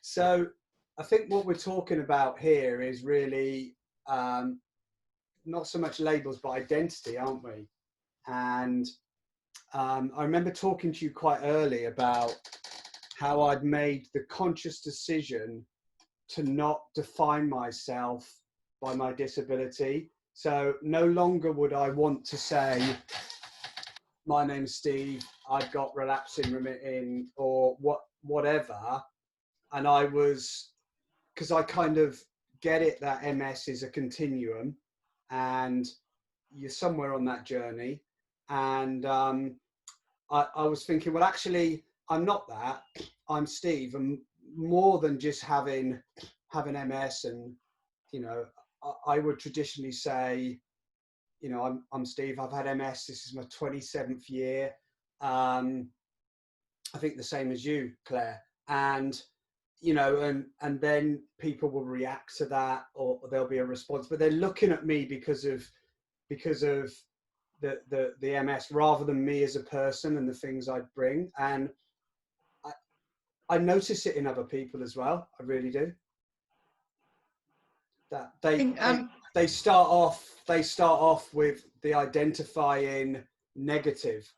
So I think what we're talking about here is really not so much labels, but identity, aren't we? And I remember talking to you quite early about how I'd made the conscious decision to not define myself by my disability. So no longer would I want to say, my name's Steve, I've got relapsing remitting or whatever. And I was, because I kind of get it that MS is a continuum and you're somewhere on that journey. And I was thinking, well, actually, I'm not that. I'm Steve. And more than just having MS. And, you know, I would traditionally say, you know, I'm Steve. I've had MS. This is my 27th year. I think the same as you, Claire. And, you know, and then people will react to that, or there'll be a response. But they're looking at me because of the MS rather than me as a person and the things I bring. And I notice it in other people as well. I really do. That they start off with the identifying negative.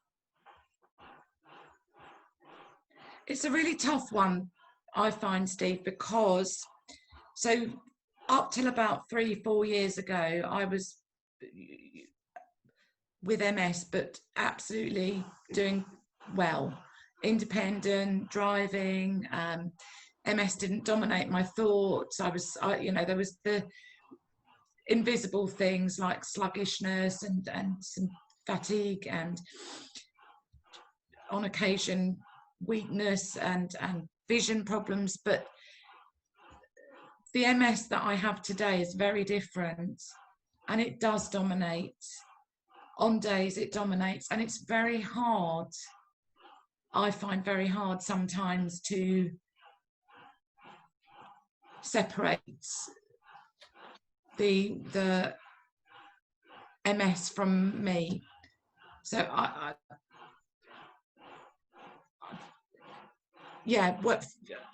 It's a really tough one, I find, Steve, because so up till about 3-4 years ago, I was with MS, but absolutely doing well, independent, driving. MS didn't dominate my thoughts. You know, there was the invisible things like sluggishness and some fatigue and on occasion weakness and vision problems, but the MS that I have today is very different, and it does dominate. On days it dominates, and it's very hard. I find very hard sometimes to separate the MS from me. So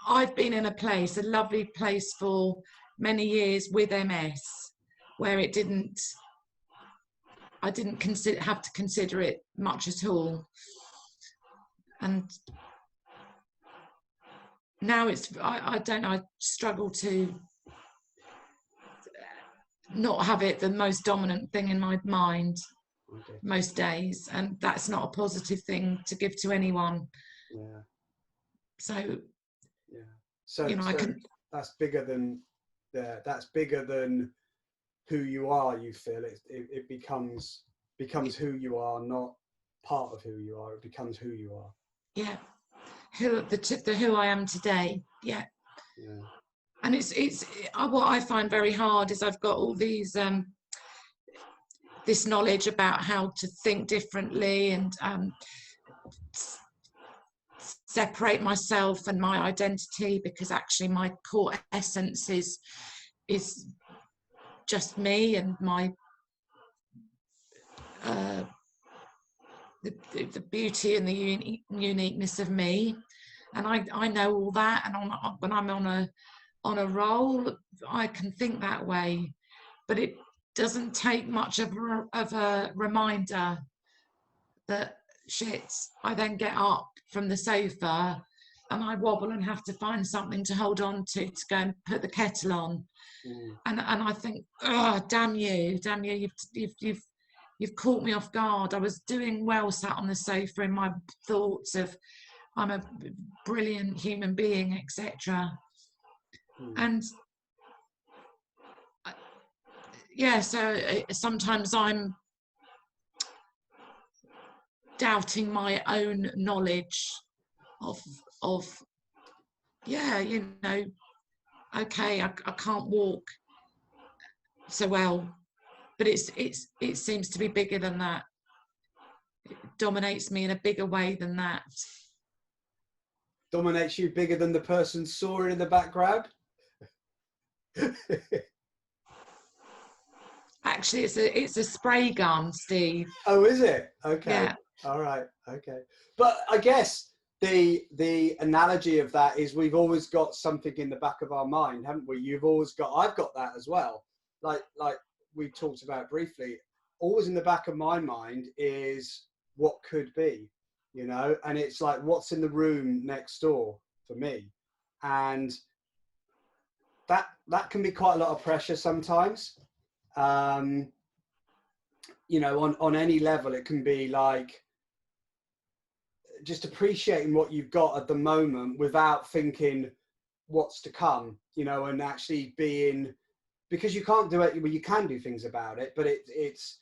I've been in a lovely place for many years with MS, where I didn't have to consider it much at all. And now I struggle to not have it the most dominant thing in my mind most days, and that's not a positive thing to give to anyone. Yeah. So yeah. So, you know, that's bigger than who you are. You feel it becomes who you are, not part of who you are. It becomes who you are. Yeah. Who I am today. Yeah. Yeah. And it's what I find very hard is I've got all these this knowledge about how to think differently and separate myself and my identity, because actually my core essence is just me and my the beauty and the uniqueness of me. And I know all that, and when I'm on a roll, I can think that way, but it doesn't take much of a reminder that shit, I then get up from the sofa and I wobble and have to find something to hold on to go and put the kettle on. And I think, oh, damn you, you've caught me off guard. I was doing well sat on the sofa in my thoughts of I'm a brilliant human being, etc. And yeah, so sometimes I'm doubting my own knowledge of yeah, you know, okay, I can't walk so well, but it seems to be bigger than that. It dominates me in a bigger way than that. Dominates you bigger than the person sawing in the background? Actually, it's a spray gun, Steve. Oh, is it? Okay. Yeah. All right. Okay. But I guess the analogy of that is we've always got something in the back of our mind, haven't we? You've always got, I've got that as well. Like we talked about briefly, always in the back of my mind is what could be, you know, and it's like, what's in the room next door for me? And that can be quite a lot of pressure sometimes. You know, on any level, it can be like just appreciating what you've got at the moment without thinking what's to come, you know, and actually being, because you can't do it, well, you can do things about it, but it's,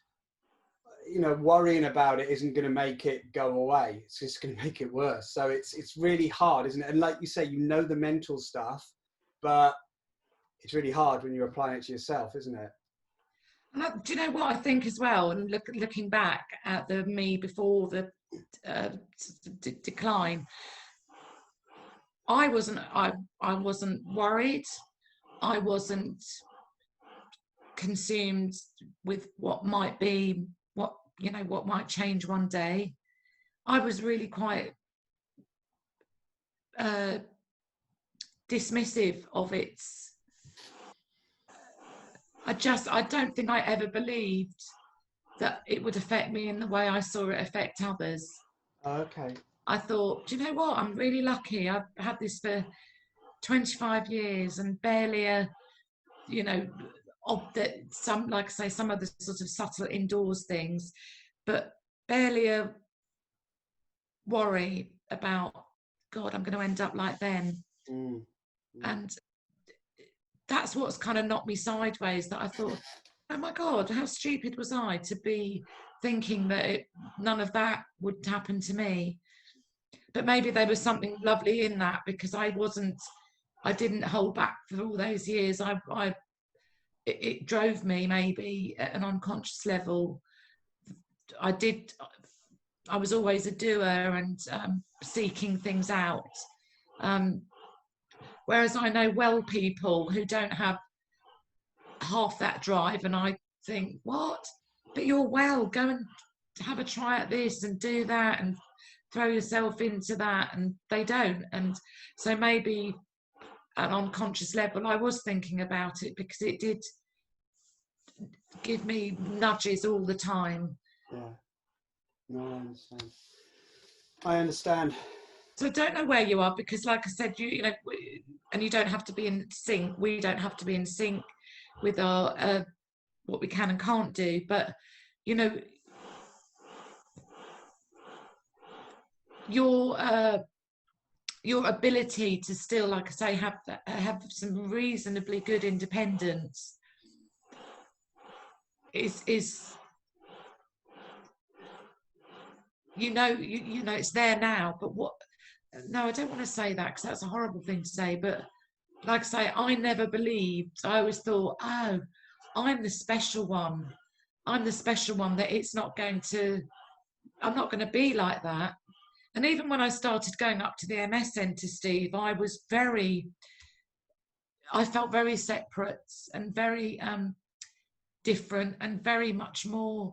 you know, worrying about it isn't going to make it go away. It's just going to make it worse. So it's really hard, isn't it? And like you say, you know, the mental stuff, but it's really hard when you're applying it to yourself, isn't it? Do you know what I think as well? And looking back at the me before the decline, I wasn't worried. I wasn't consumed with what might be, what, you know, what might change one day. I was really quite dismissive of its. I don't think I ever believed that it would affect me in the way I saw it affect others. Okay. I thought, do you know what? I'm really lucky. I've had this for 25 years and barely a, you know, of the, some, like I say, some of the sort of subtle indoors things, but barely a worry about, God, I'm going to end up like them. Mm. And that's what's kind of knocked me sideways, that I thought, oh my God, how stupid was I to be thinking that none of that would happen to me. But maybe there was something lovely in that, because I didn't hold back for all those years. It drove me, maybe at an unconscious level. I was always a doer and seeking things out. Whereas I know well people who don't have half that drive, and I think, what? But you're well, go and have a try at this and do that and throw yourself into that, and they don't. And so maybe at an unconscious level I was thinking about it, because it did give me nudges all the time. Yeah. No, I understand. So I don't know where you are, because like I said, you know, and you don't have to be in sync. We don't have to be in sync with our what we can and can't do. But you know, your ability to still, like I say, have some reasonably good independence is you know it's there now. But what? No, I don't want to say that, because that's a horrible thing to say. But like I say, I never believed. I always thought, oh, I'm the special one. I'm the special one, that it's not going to. I'm not going to be like that. And even when I started going up to the MS Centre, Steve, I felt very separate and very different, and very much more.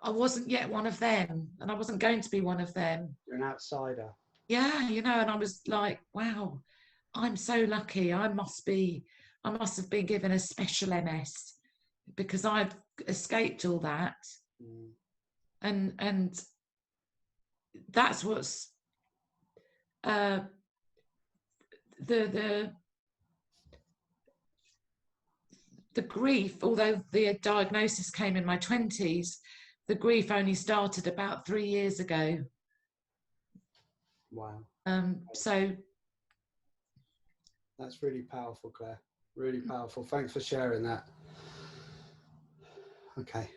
I wasn't yet one of them, and I wasn't going to be one of them. You're an outsider. Yeah, you know, and I was like, wow, I'm so lucky. I must have been given a special MS, because I've escaped all that. And that's what's the grief. Although the diagnosis came in my 20s, the grief only started about 3 years ago. Wow. So that's really powerful, Claire. Really powerful. Thanks for sharing that. Okay.